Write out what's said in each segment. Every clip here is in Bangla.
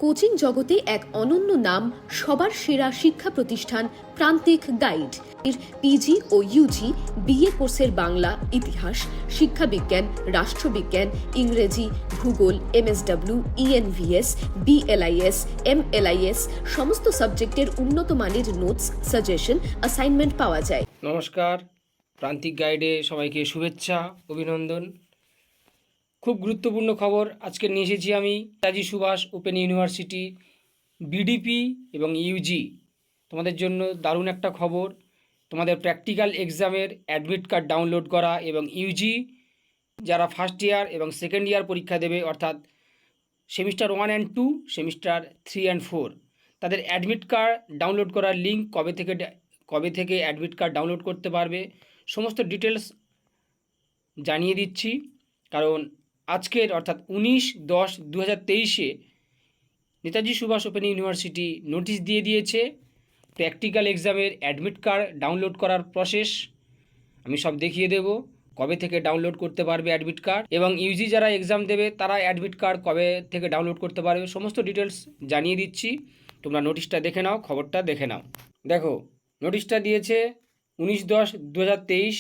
কোচিং জগতে এক অনন্য নাম, সবার সেরা শিক্ষা প্রতিষ্ঠান প্রান্তিক গাইড এর পিজি ও ইউজি বিএ কোর্সের বাংলা, ইতিহাস, শিক্ষাবিজ্ঞান, রাষ্ট্রবিজ্ঞান, ইংরেজি, ভূগোল, এমএসডব্লিউ, ইএনভিএস, বিএলআইএস, এমএলআইএস সমস্ত সাবজেক্টের উন্নত মানের নোটস, সাজেশন, অ্যাসাইনমেন্ট পাওয়া যায়। নমস্কার, প্রান্তিক গাইডে সবাইকে শুভেচ্ছা, অভিনন্দন। খুব গুরুত্বপূর্ণ খবর আজকে নিয়ে এসেছি আমি। Netaji Subhas open university BDP এবং ইউজি তোমাদের জন্য দারুণ একটা খবর। তোমাদের প্র্যাকটিক্যাল এক্সামের অ্যাডমিট কার্ড ডাউনলোড করা এবং ইউজি যারা ফার্স্ট ইয়ার এবং সেকেন্ড ইয়ার পরীক্ষা দেবে, অর্থাৎ সেমিস্টার 1 অ্যান্ড 2, সেমিস্টার 3 অ্যান্ড 4, তাদের অ্যাডমিট কার্ড ডাউনলোড করার লিঙ্ক কবে থেকে অ্যাডমিট কার্ড ডাউনলোড করতে পারবে সমস্ত ডিটেলস জানিয়ে দিচ্ছি। কারণ আজকের অর্থাৎ 19/10/2023 Netaji Subhas open university notice দিয়ে দিয়েছে প্র্যাকটিক্যাল এক্সামের অ্যাডমিট কার্ড ডাউনলোড করার প্রসেস। আমি সব দেখিয়ে দেব কবে থেকে ডাউনলোড করতে পারবে অ্যাডমিট কার্ড, এবং ইউজি যারা এক্সাম দেবে তারা অ্যাডমিট কার্ড কবে থেকে ডাউনলোড করতে পারবে সমস্ত ডিটেলস জানিয়ে দিচ্ছি। তোমরা নোটিশটা দেখে নাও, খবরটা দেখে নাও। দেখো, নোটিশটা দিয়েছে 19/10/2023।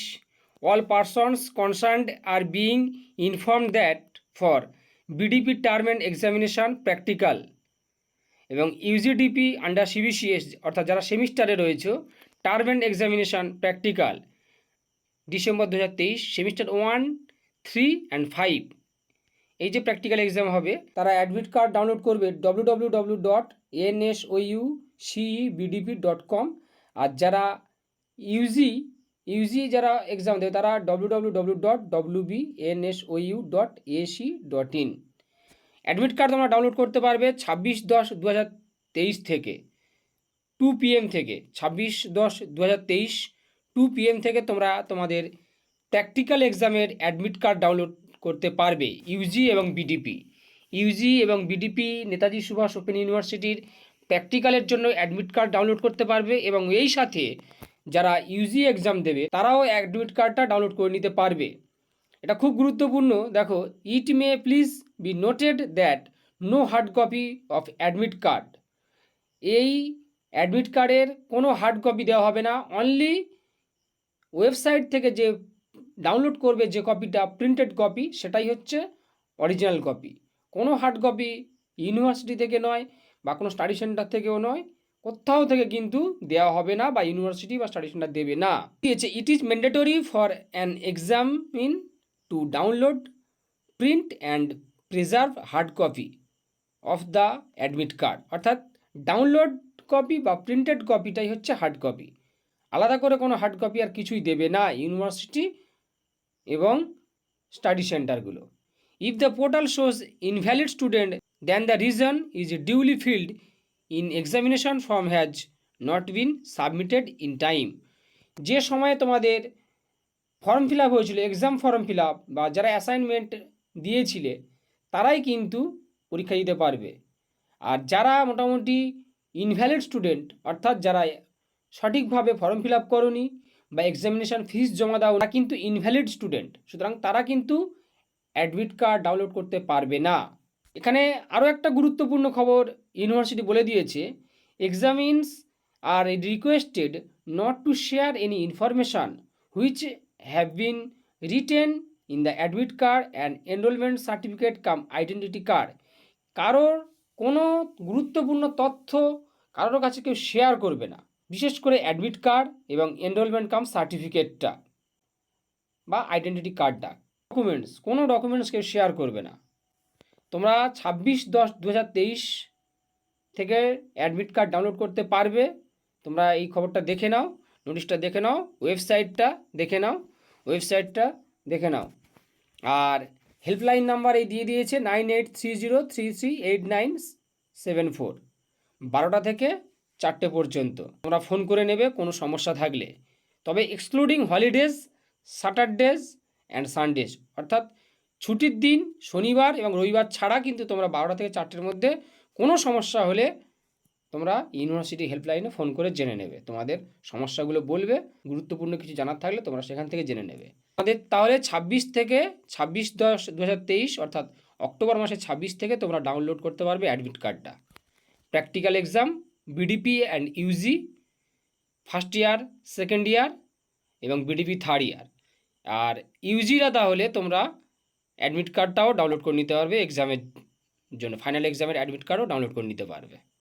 All persons concerned are being informed that for BDP term and examination practical এবং ইউজিডিপি আন্ডার সিবিসিএস অর্থাৎ যারা সেমিস্টারে রয়েছে, term and examination practical December 2023, semester 1, 3 and 5 এই যে প্র্যাকটিক্যাল এক্সাম হবে, তারা অ্যাডমিট কার্ড ডাউনলোড করবে www.NSOUCEBDP.com। আর যারা ইউজি যারা এক্সাম দেবে তারা www.wbnsou.ac.in। অ্যাডমিট কার্ড তোমরা ডাউনলোড করতে পারবে 26/10/2023 থেকে 2 PM থেকে। 26/10/2023 2 PM থেকে তোমরা তোমাদের প্র্যাকটিক্যাল এক্সামের অ্যাডমিট কার্ড ডাউনলোড করতে পারবে ইউজি এবং বিডিপি। ইউজি এবং বিডিপি নেতাজি সুভাষ ওপেন ইউনিভার্সিটির প্র্যাকটিক্যালের জন্য অ্যাডমিট কার্ড ডাউনলোড করতে পারবে, এবং এই সাথে যারা ইউজি এক্সাম দেবে তারাও অ্যাডমিট কার্ডটা ডাউনলোড করে নিতে পারবে। এটা খুব গুরুত্বপূর্ণ। দেখো, it may please be noted that no hard copy of admit card. এই অ্যাডমিট কার্ডের কোনো হার্ড কপি দেওয়া হবে না। অনলি ওয়েবসাইট থেকে যে ডাউনলোড করবে যে কপিটা, প্রিন্টেড কপি, সেটাই হচ্ছে অরিজিনাল কপি। কোনো হার্ড কপি ইউনিভার্সিটি থেকে নয় বা কোনো স্টাডি সেন্টার থেকেও নয়, কোথাও থেকে কিন্তু দেওয়া হবে না, বা ইউনিভার্সিটি বা স্টাডি সেন্টার দেবে না। It is mandatory for an examine to download, print and preserve hard copy of the admit card. অর্থাৎ ডাউনলোড কপি বা প্রিন্টেড কপিটাই হচ্ছে হার্ড কপি। আলাদা করে কোনো হার্ড কপি আর কিছুই দেবে না ইউনিভার্সিটি এবং স্টাডি সেন্টারগুলো। If the portal shows invalid student then the reason is duly filled in examination form has not been submitted in time. যে সময়ে তোমাদের ফর্ম ফিল আপ হয়েছিল, এক্সাম ফর্ম ফিল আপ বা যারা অ্যাসাইনমেন্ট দিয়েছিলে, তারাই কিন্তু পরীক্ষা দিতে পারবে। আর যারা মোটামুটি ইনভ্যালিড স্টুডেন্ট, অর্থাৎ যারা সঠিকভাবে ফর্ম ফিল আপ করোনি বা এক্সামিনেশান ফিস জমা দাও না, কিন্তু ইনভ্যালিড স্টুডেন্ট, সুতরাং তারা কিন্তু অ্যাডমিট কার্ড ডাউনলোড করতে পারবে না। এখানে আরও একটা গুরুত্বপূর্ণ খবর ইউনিভার্সিটি বলে দিয়েছে, examinees are requested not to share any information which have been written in the admit card and enrolment certificate cum identity card. কারোর কোনো গুরুত্বপূর্ণ তথ্য কারোর কাছে কেউ শেয়ার করবে না, বিশেষ করে অ্যাডমিট কার্ড এবং এনরোলমেন্ট কাম সার্টিফিকেটটা বা আইডেন্টিটি কার্ডটা। কোনো ডকুমেন্টস কেউ শেয়ার করবে না। তোমরা 26/10/2023 থেকে অ্যাডমিট কার্ড ডাউনলোড করতে পারবে। তোমরা এই খবরটা দেখে নাও, নোটিশটা দেখে নাও, ওয়েবসাইটটা দেখে নাও। আর হেল্পলাইন নাম্বার এই দিয়ে দিয়েছে 9830338974, 12টা থেকে 4টে পর্যন্ত তোমরা ফোন করে নেবে কোনো সমস্যা থাকলে। তবে এক্সক্লুডিং হলিডেজ, স্যাটারডেজ অ্যান্ড সানডেজ, অর্থাৎ ছুটির দিন শনিবার এবং রবিবার ছাড়া কিন্তু তোমরা 12টা থেকে 4টের মধ্যে কোনো সমস্যা হলে তোমরা ইউনিভার্সিটি হেল্পলাইনে ফোন করে জেনে নেবে, তোমাদের সমস্যাগুলো বলবে, গুরুত্বপূর্ণ কিছু জানার থাকলে তোমরা সেখান থেকে জেনে নেবে। আমাদের তাহলে 26/10/2023 অর্থাৎ অক্টোবর মাসে 26 থেকে তোমরা ডাউনলোড করতে পারবে অ্যাডমিট কার্ডটা। Practical exam BDP and Yuji first year, second year এবং বিডিপি থার্ড ইয়ার। আর ইউজিরা তাহলে তোমরা অ্যাডমিট কার্ডটাও ডাউনলোড করে নিতে পারবে এক্সামের জন্য, ফাইনাল এক্সামের অ্যাডমিট কার্ডও ডাউনলোড করে নিতে পারবে।